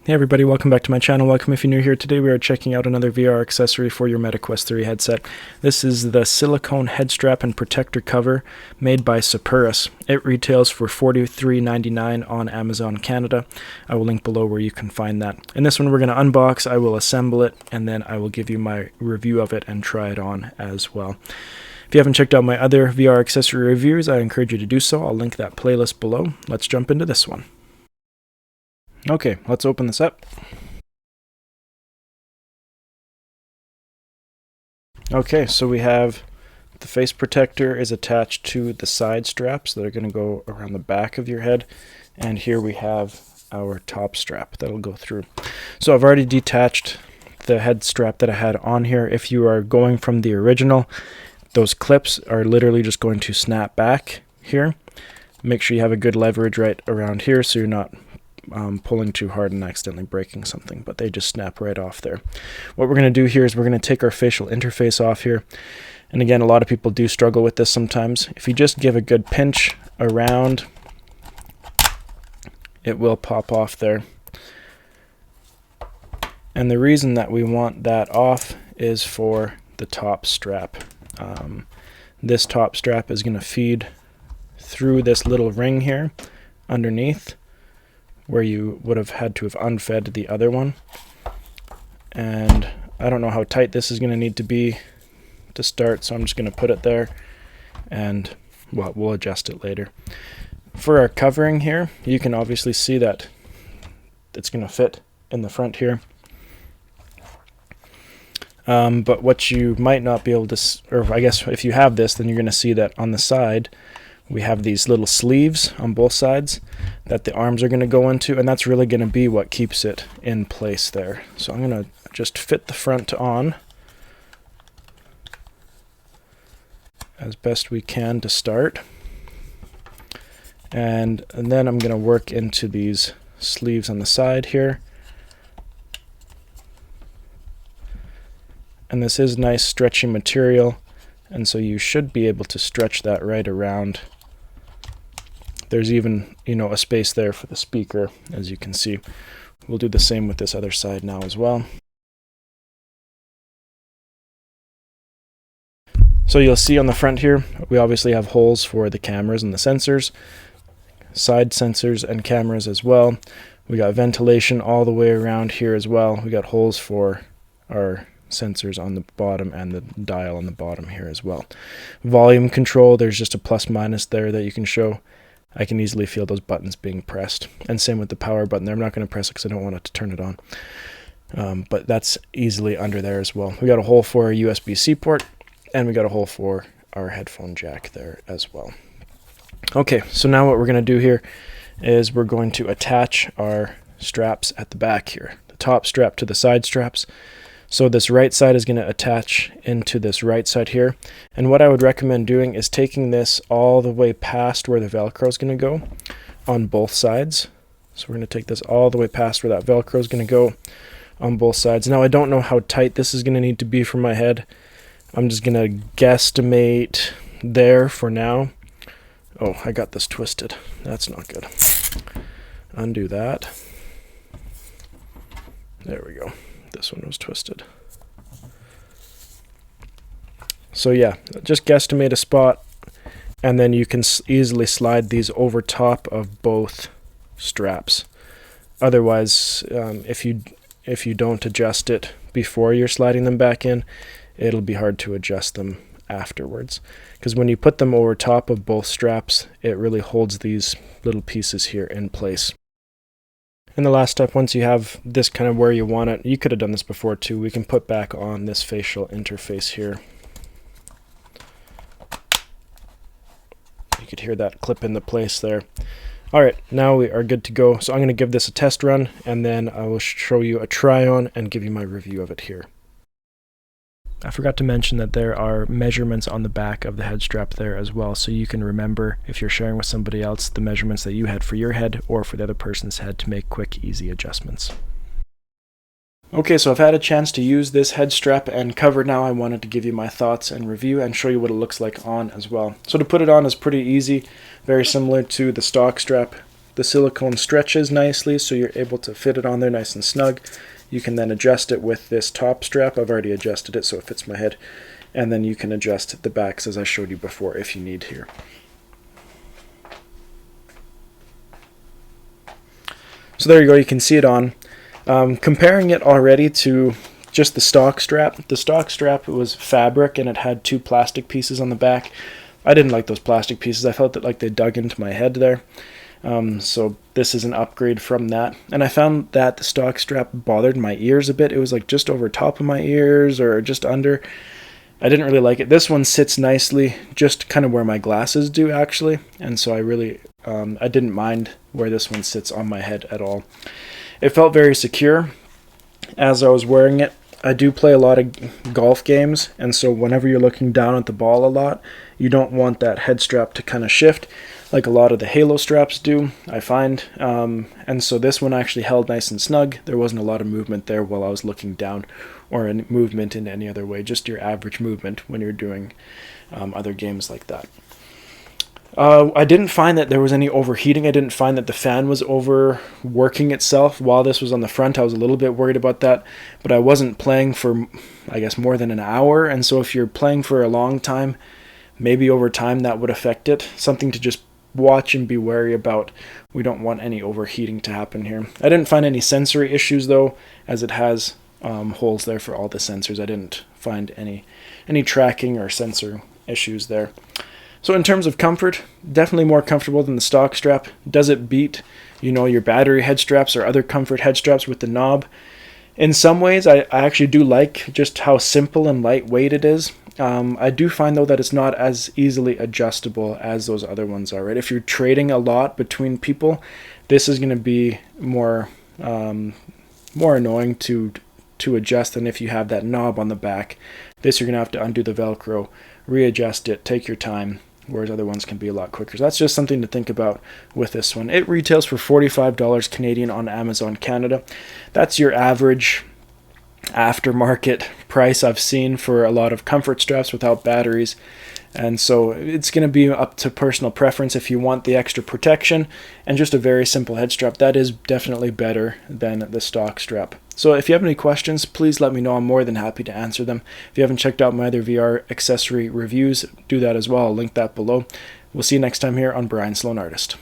Hey everybody, welcome back to my channel. Welcome if you're new here. Today we are checking out another VR accessory for your MetaQuest 3 headset. This is the silicone head strap and protector cover made by Superus. It retails for $43.99 on Amazon Canada. I will link below where you can find that. In this one we're going to unbox, I will assemble it, and then I will give you my review of it and try it on as well. If you haven't checked out my other VR accessory reviews, I encourage you to do so. I'll link that playlist below. Let's jump into this one. Okay, let's open this up. Okay, so we have the face protector is attached to the side straps that are going to go around the back of your head, and here we have our top strap that'll go through. So I've already detached the head strap that I had on here. If you are going from the original, those clips are literally just going to snap back here. Make sure you have a good leverage right around here so you're not pulling too hard and accidentally breaking something, but they just snap right off there. What we're going to do here is we're going to take our facial interface off here, and again, a lot of people do struggle with this sometimes. If you just give a good pinch around, it will pop off there. And the reason that we want that off is for the top strap. This top strap is going to feed through this little ring here underneath, where you would have had to have unfed the other one. And I don't know how tight this is going to need to be to start, so I'm just going to put it there, and well, we'll adjust it later. For our covering here, you can obviously see that it's going to fit in the front here. But what you might not be able to, or I guess if you have this, then you're going to see that on the side we have these little sleeves on both sides that the arms are going to go into, and that's really going to be what keeps it in place there. So I'm going to just fit the front on as best we can to start, and then I'm going to work into these sleeves on the side here. And this is nice stretchy material, and so you should be able to stretch that right around. There's even, a space there for the speaker, as you can see. We'll do the same with this other side now as well. So you'll see on the front here, we obviously have holes for the cameras and the sensors, side sensors and cameras as well. We got ventilation all the way around here as well. We got holes for our sensors on the bottom and the dial on the bottom here as well. Volume control, there's just a plus minus there that you can show. I can easily feel those buttons being pressed, and same with the power button there. I'm not going to press it because I don't want it to turn it on, but that's easily under there as well. We got a hole for a USB-C port, and we got a hole for our headphone jack there as well. Okay, so now what we're going to do here is we're going to attach our straps at the back here, the top strap to the side straps. So this right side is going to attach into this right side here. And what I would recommend doing is taking this all the way past where the Velcro is going to go on both sides. So we're going to take this all the way past where that Velcro is going to go on both sides. Now I don't know how tight this is going to need to be for my head. I'm just going to guesstimate there for now. Oh, I got this twisted. That's not good. Undo that. There we go. This one was twisted. So yeah, just guesstimate a spot, and then you can easily slide these over top of both straps. Otherwise, if you don't adjust it before you're sliding them back in, it'll be hard to adjust them afterwards. Because when you put them over top of both straps, it really holds these little pieces here in place. And the last step, once you have this kind of where you want it, you could have done this before too, we can put back on this facial interface here. You could hear that clip into place there. Alright, now we are good to go. So I'm going to give this a test run, and then I will show you a try on and give you my review of it here. I forgot to mention that there are measurements on the back of the head strap there as well, so you can remember, if you're sharing with somebody else, the measurements that you had for your head or for the other person's head to make quick, easy adjustments. Okay, so I've had a chance to use this head strap and cover now. I wanted to give you my thoughts and review and show you what it looks like on as well. So to put it on is pretty easy, very similar to the stock strap. The silicone stretches nicely, so you're able to fit it on there nice and snug. You can then adjust it with this top strap. I've already adjusted it so it fits my head. And then you can adjust the backs as I showed you before if you need here. So there you go, you can see it on. Comparing it already to just the stock strap. The stock strap was fabric and it had 2 plastic pieces on the back. I didn't like those plastic pieces. I felt that like they dug into my head there. So this is an upgrade from that. And I found that the stock strap bothered my ears a bit. It was like just over top of my ears or just under. I didn't really like it. This one sits nicely just kind of where my glasses do actually. And so I really, I didn't mind where this one sits on my head at all. It felt very secure as I was wearing it. I do play a lot of golf games, and so whenever you're looking down at the ball a lot, you don't want that head strap to kind of shift like a lot of the Halo straps do, I find. And so this one actually held nice and snug. There wasn't a lot of movement there while I was looking down, or any movement in any other way, just your average movement when you're doing other games like that. I didn't find that there was any overheating. I didn't find that the fan was overworking itself while this was on the front. I was a little bit worried about that, but I wasn't playing for, I guess, more than an hour. And so if you're playing for a long time, maybe over time that would affect it. Something to just watch and be wary about. We don't want any overheating to happen here. I didn't find any sensory issues though, as it has holes there for all the sensors. I didn't find any tracking or sensor issues there. So in terms of comfort, definitely more comfortable than the stock strap. Does it beat, your battery head straps or other comfort head straps with the knob? In some ways, I actually do like just how simple and lightweight it is. I do find though that it's not as easily adjustable as those other ones are. Right? If you're trading a lot between people, this is going to be more annoying to adjust than if you have that knob on the back. This you're going to have to undo the Velcro, readjust it, take your time, whereas other ones can be a lot quicker. So that's just something to think about with this one. It retails for $45 Canadian on Amazon Canada. That's your average aftermarket price I've seen for a lot of comfort straps without batteries. And so it's going to be up to personal preference. If you want the extra protection and just a very simple head strap, that is definitely better than the stock strap. So if you have any questions, please let me know. I'm more than happy to answer them. If you haven't checked out my other VR accessory reviews, do that as well. I'll link that below. We'll see you next time here on Brian Sloan Artist.